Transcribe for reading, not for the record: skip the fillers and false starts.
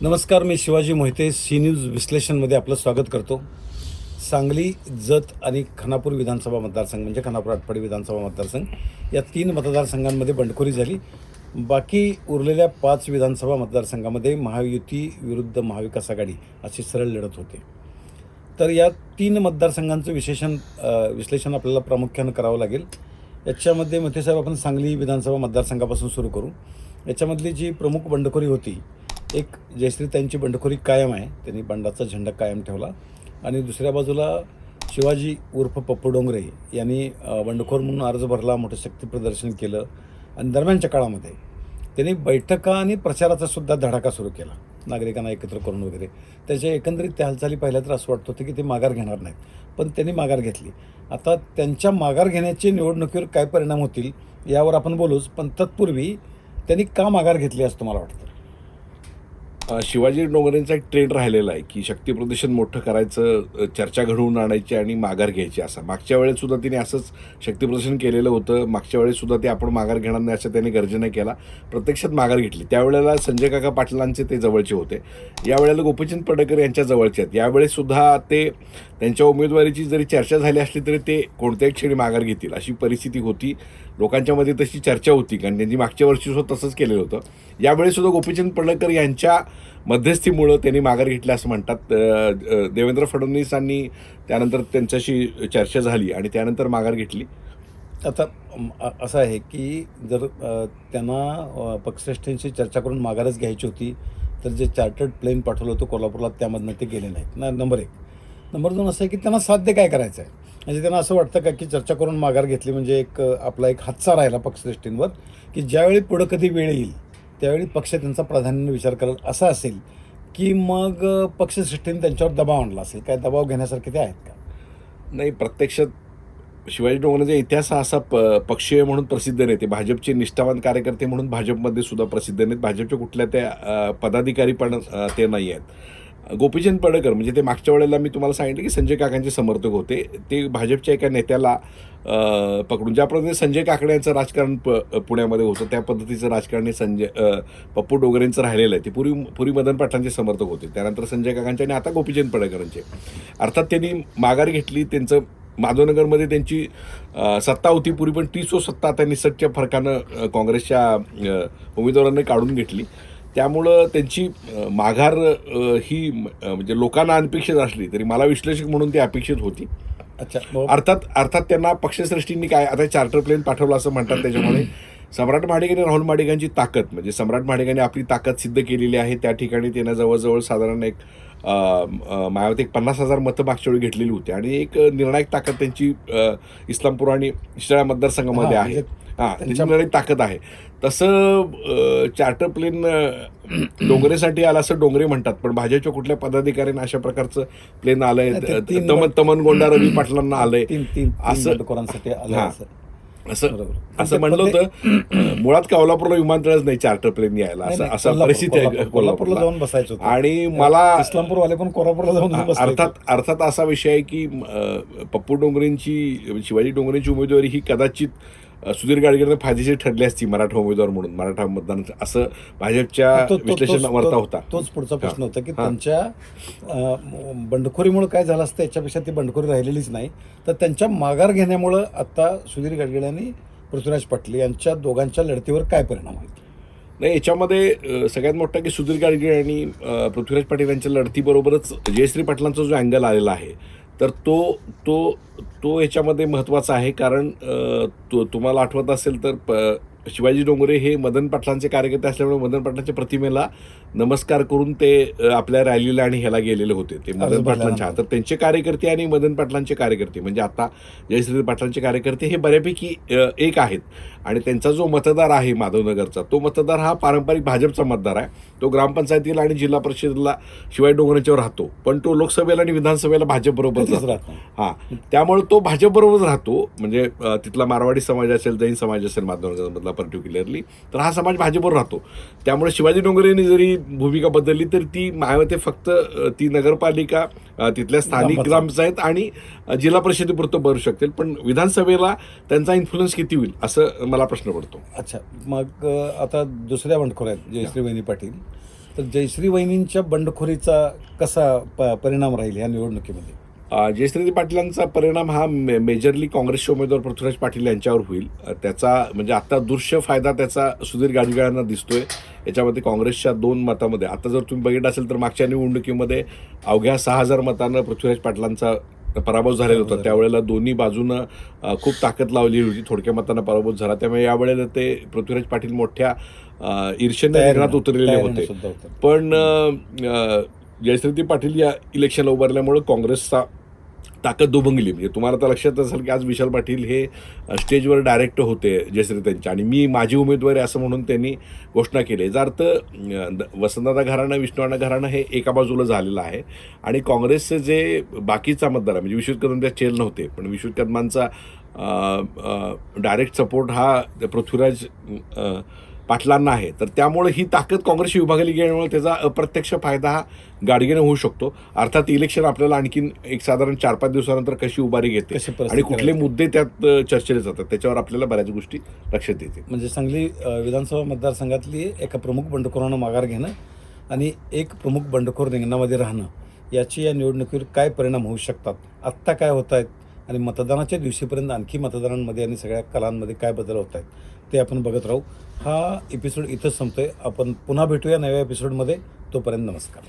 नमस्कार, मी Shivaji Mohite C news विश्लेषणमध्ये आपलं स्वागत करतो. सांगली, जत आणि खानापूर विधानसभा मतदारसंघ म्हणजे खानापूर आटपाडी विधानसभा मतदारसंघ या 3 मतदारसंघांमध्ये बंडखोरी झाली. बाकी उरलेल्या 5 विधानसभा मतदारसंघामध्ये महायुती विरुद्ध महाविकास आघाडी अशी सरळ लढत होते. तर या 3 मतदारसंघांचं विश्लेषण आपल्याला प्रामुख्यानं करावं लागेल. याच्यामध्ये मोहिते आपण सांगली विधानसभा मतदारसंघापासून सुरू करू. याच्यामधली जी प्रमुख बंडखोरी होती, एक जयश्रीताईंची बंडखोरी कायम आहे, त्यांनी बंडाचा झेंडा कायम ठेवला. आणि दुसऱ्या बाजूला शिवाजी उर्फ पप्पू डोंगरे यांनी बंडखोर म्हणून अर्ज भरला, मोठं शक्ती प्रदर्शन केलं आणि दरम्यानच्या काळामध्ये त्यांनी बैठका आणि प्रचाराचा सुद्धा धडाका सुरू केला, नागरिकांना एकत्र करून वगैरे. त्याच्या एकंदरीत त्या हालचाली पाहिल्या तर असं वाटत होतं की ते माघार घेणार नाहीत, पण त्यांनी माघार घेतली. आता त्यांच्या माघार घेण्याचे निवडणुकीवर काय परिणाम होतील यावर आपण बोलूच, पण तत्पूर्वी त्यांनी का माघार घेतली असं तुम्हाला वाटतं? शिवाजी डोंगरेंचा एक ट्रेंड राहिलेला आहे की शक्ती प्रदर्शन मोठं करायचं, चर्चा घडवून आणायची आणि माघार घ्यायची. असा मागच्या वेळेस सुद्धा तिने असंच शक्ती प्रदर्शन केलेलं होतं. मागच्या वेळेस सुद्धा ते आपण माघार घेणार नाही असं त्याने गर्जना केला, प्रत्यक्षात माघार घेतली. त्यावेळेला संजय काका पाटलांचे ते जवळचे होते, यावेळेला गोपीचंद पडळकर यांच्या जवळचे आहेत. यावेळेस सुद्धा ते त्यांच्या उमेदवारीची जरी चर्चा झाली असली तरी ते कोणत्याही क्षणी माघार घेतील अशी परिस्थिती होती. लोकांच्या मध्ये तशी चर्चा होती, कारण त्यांनी मागच्या वर्षी सुद्धा तसंच केलेलं होतं. यावेळी सुद्धा गोपीचंद पडळकर यांच्या मध्यस्थीमुळं त्यांनी माघार घेतली असं म्हणतात. देवेंद्र फडणवीसांनी त्यानंतर त्यांच्याशी चर्चा झाली आणि त्यानंतर माघार घेतली. आता असं आहे की जर त्यांना पक्षश्रेष्ठींशी चर्चा करून माघारच घ्यायची होती तर जे चार्टर्ड प्लेन पाठवलं होतं कोल्हापूरला त्यामधनं ते गेले नाहीत ना. नंबर 1. नंबर 2 असं आहे की त्यांना साध्य काय करायचं आहे, म्हणजे त्यांना असं वाटतं का की चर्चा करून माघार घेतली म्हणजे आपला एक हातचा राहिला पक्षश्रेष्ठींवर, की ज्यावेळी पुढं कधी वेळ येईल त्यावेळी पक्ष त्यांचा प्राधान्याने विचार करेल असं असेल, की मग पक्षश्रेष्ठींनी त्यांच्यावर दबाव आणला असेल. काय दबाव घेण्यासारखे ते आहेत का? नाही, प्रत्यक्षात शिवाजी डोंगरेचा इतिहास हा असा पक्षीय म्हणून प्रसिद्ध नाही. ते भाजपचे निष्ठावान कार्यकर्ते म्हणून भाजपमध्ये सुद्धा प्रसिद्ध नाहीत. भाजपच्या कुठल्या त्या पदाधिकारी पण ते नाही आहेत. गोपीचंद पडळकर म्हणजे ते मागच्या वेळेला मी तुम्हाला सांगितलं की संजय काकांचे समर्थक होते. ते भाजपच्या एका नेत्याला पकडून, ज्या पद्धतीने संजय काकडे यांचं राजकारण पुण्यामध्ये होतं त्या पद्धतीचं राजकारण हे पप्पू डोंगरेंचं राहिलेलं आहे. ते पूर्वी मदन पाटलांचे समर्थक होते, त्यानंतर संजय काकांचे आणि आता गोपीचंद पडळकरांचे. अर्थात त्यांनी माघार घेतली. त्यांचं माधवनगरमध्ये त्यांची सत्ता होती पूर्वी, पण ती सत्ता आता निसटच्या फरकानं काँग्रेसच्या उमेदवारांनी काढून घेतली. त्यामुळं त्यांची माघार ही म्हणजे लोकांना अनपेक्षित असली तरी मला विश्लेषक म्हणून ती अपेक्षित होती. अच्छा. अर्थात त्यांना पक्षश्रेष्ठींनी काय आता चार्टर प्लेन पाठवलं असं म्हणतात. त्याच्यामुळे सम्राट महाडिक आणि राहुल महाडिकांची ताकद, म्हणजे सम्राट महाडिकांनी आपली ताकद सिद्ध केलेली आहे. त्या ठिकाणी त्यांना जवळजवळ साधारण एक मायावती 50,000 मतं मागच्या वेळी घेतलेली होती आणि एक निर्णायक ताकद त्यांची इस्लामपूर आणि शिराळा मतदारसंघामध्ये आहे. त्यांची निर्णायक ताकद आहे. तसं चार्टर प्लेन डोंगरेसाठी आलं असं डोंगरे म्हणतात, पण भाजपच्या कुठल्या पदाधिकाऱ्यांना अशा प्रकारचं प्लेन आलंय, तमन गोंडा रवी पाटलांना आलंय असं म्हणलं होतं. मुळात कोल्हापूरला विमानतळच नाही चार्टर प्लेन यायला, असं परिस्थिती आहे. कोल्हापूरला जाऊन बसायचं आणि मला इस्लामपूरवाले पण कोल्हापूरला जाऊन अर्थात असा विषय आहे की पप्पू डोंगरेंची, शिवाजी डोंगरेंची उमेदवारी ही कदाचित सुधीर गाडगेंना फायदेशीर ठरली असती मराठा उमेदवार म्हणून, मराठा मतदान, असं भाजपच्या विश्लेषणावरता होता. तोच पुढचा प्रश्न होता की त्यांच्या बंडखोरीमुळे काय झालं असतं, याच्यापेक्षा ती बंडखोरी राहिलेलीच नाही. तर त्यांच्या माघार घेण्यामुळं आता सुधीर गाडगे आणि पृथ्वीराज पाटील यांच्या दोघांच्या लढतीवर काय परिणाम होईल? नाही, याच्यामध्ये सगळ्यात मोठा की सुधीर गाडगे आणि पृथ्वीराज पाटील यांच्या लढतीबरोबरच जयश्री पाटलांचा जो अँगल आलेला आहे तर तो याच्यामध्ये महत्त्वाचा आहे. कारण तुम्हाला आठवत असेल तर शिवाजी डोंगरे हे मदन पाटलांचे कार्यकर्ते असल्यामुळे मदन पाटलांच्या प्रतिमेला नमस्कार करून ते आपल्या रॅलीला आणि ह्याला गेलेले होते ते मदन पाटलांच्या. तर त्यांचे कार्यकर्ते आणि मदन पाटलांचे कार्यकर्ते म्हणजे आता जयश्री पाटलांचे कार्यकर्ते हे बऱ्यापैकी एक आहेत. आणि त्यांचा जो मतदार आहे माधवनगरचा, तो मतदार हा पारंपरिक भाजपचा मतदार आहे. तो ग्रामपंचायतीला आणि जिल्हा परिषदेला शिवाजी डोंगरेंच्यावर राहतो, पण तो लोकसभेला आणि विधानसभेला भाजपबरोबर राहतो. त्यामुळे तो भाजपबरोबर राहतो. म्हणजे तिथला मारवाडी समाज असेल, जैन समाज असेल माधवनगरमधला पर्टिक्युलरली, तर हा समाज भाजपवर राहतो. त्यामुळे शिवाजी डोंगरेंनी जरी भूमिका बदलली तर ती मायावती फक्त ती नगरपालिका तिथल्या स्थानिक ग्रामपंचायत आणि जिल्हा परिषदेपुरतं भरू शकतील, पण विधानसभेला त्यांचा इन्फ्लुएन्स किती होईल असं मला प्रश्न पडतो. अच्छा, मग आता दुसऱ्या बंडखोर आहेत जयश्री वहिनी पाटील. तर जयश्री वहिनींच्या बंडखोरीचा कसा परिणाम राहील या निवडणुकीमध्ये? जयश्री पाटलांचा परिणाम हा मेजरली काँग्रेसचे उमेदवार पृथ्वीराज पाटील यांच्यावर होईल. त्याचा म्हणजे आता दृश्य फायदा त्याचा सुधीर गाडगीळांना दिसतोय. याच्यामध्ये काँग्रेसच्या 2 मतामध्ये आता जर तुम्ही बघितलं असेल तर मागच्या निवडणुकीमध्ये अवघ्या 6,000 मतानं पृथ्वीराज पाटलांचा पराभव झालेला होता. त्यावेळेला दोन्ही बाजूनं खूप ताकद लावली होती. थोडक्या मतानं पराभव झाला. त्यामुळे यावेळेला ते पृथ्वीराज पाटील मोठ्या ईर्षेने रिंगणात उतरलेले होते. पण जयश्री पाटील या इलेक्शनला उभारल्यामुळे काँग्रेसचा ताकद दुभंगली. म्हणजे तुम्हाला तर लक्षात असेल की आज विशाल पाटील हे स्टेजवर डायरेक्ट होते जयश्री त्यांच्या, आणि मी माझी उमेदवारी असं म्हणून त्यांनी घोषणा केली. याचा अर्थ वसंतदादा घराणं, विष्णुअण्णा घराणं हे एका बाजूला झालेलं आहे, आणि काँग्रेसचे जे बाकीचा मतदार आहे म्हणजे विश्वजित कदम त्या चेल नव्हते, पण विश्वजित कदमांचा डायरेक्ट सपोर्ट हा पृथ्वीराज पाटलांना आहे. तर त्यामुळे ही ताकद काँग्रेसची विभागली गेल्यामुळे त्याचा अप्रत्यक्ष फायदा हा गाडगेने होऊ शकतो. अर्थात इलेक्शन आपल्याला आणखीन एक साधारण 4-5 दिवसानंतर कशी उभारी घेते आणि कुठले मुद्दे त्यात चर्चेले जातात त्याच्यावर आपल्याला बऱ्याच गोष्टी लक्षात येतील. म्हणजे सांगली विधानसभा मतदारसंघातली एका प्रमुख बंडखोरानं माघार घेणं आणि एक प्रमुख बंडखोर रिंगणामध्ये राहणं याची या निवडणुकीवर काय परिणाम होऊ शकतात, आत्ता काय होत आहेत आणि मतदानाच्या दिवशीपर्यंत आणखी मतदारांमध्ये आणि सगळ्या कलांमध्ये काय बदल होत आहेत ते आपण बघत राहू. हा एपिसोड इथंच संपतोय. आपण पुन्हा भेटूया नव्या एपिसोडमध्ये. तोपर्यंत नमस्कार.